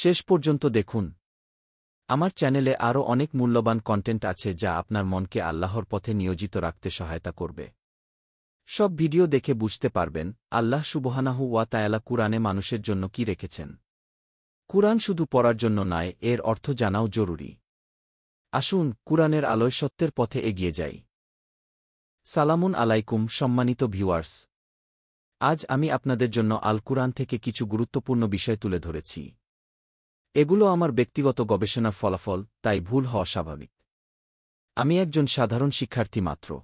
শেষ পর্যন্ত দেখুন। আমার চ্যানেলে আরও অনেক মূল্যবান কন্টেন্ট আছে যা আপনার মনকে আল্লাহর পথে নিয়োজিত রাখতে সহায়তা করবে। সব ভিডিও দেখে বুঝতে পারবেন আল্লাহ সুবহানাহু ওয়া তাআলা কুরআনে মানুষের জন্য কি রেখেছেন। কুরআন শুধু পড়ার জন্য নয়, এর অর্থ জানাও জরুরি। আসুন কুরআনের আলোয় সত্যের পথে এগিয়ে যাই। সালামুন আলাইকুম সম্মানিত ভিউয়ার্স। আজ আমি আপনাদের জন্য আল কুরআন থেকে কিছু গুরুত্বপূর্ণ বিষয় তুলে ধরেছি। এগুলো আমার ব্যক্তিগত গবেষণার ফলাফল, তাই ভুল হওয়া স্বাভাবিক। আমি একজন সাধারণ শিক্ষার্থী মাত্র।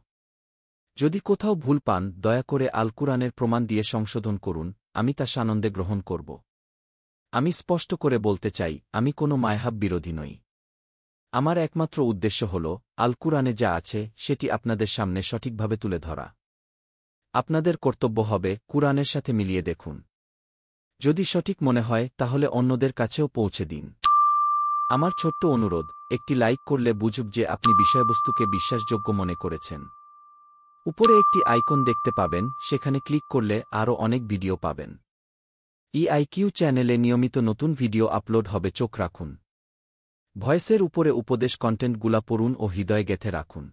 যদি কোথাও ভুল পান দয়া করে আল কুরআনের প্রমাণ দিয়ে সংশোধন করুন, আমি তা সানন্দে গ্রহণ করব। আমি স্পষ্ট করে বলতে চাই, আমি কোনো মায়হাব বিরোধী নই। আমার একমাত্র উদ্দেশ্য হল আল কুরআনে যা আছে সেটি আপনাদের সামনে সঠিকভাবে তুলে ধরা। আপনাদের কর্তব্য হবে কুরআনের সাথে মিলিয়ে দেখুন। যদি সঠিক মনে হয় তাহলে অন্যদের কাছেও পৌঁছে দিন। আমার ছোট্ট অনুরোধ, একটি লাইক করলে বুঝব যে আপনি বিষয়বস্তুকে বিশ্বাসযোগ্য মনে করেছেন। উপরে একটি আইকন দেখতে পাবেন, সেখানে ক্লিক করলে আরও অনেক ভিডিও পাবেন। ইআইকিউ চ্যানেলে নিয়মিত নতুন ভিডিও আপলোড হবে, চোখ রাখুন। ভয়েসের উপরে উপদেশ কন্টেন্টগুলা পড়ুন ও হৃদয়ে গেঁথে রাখুন।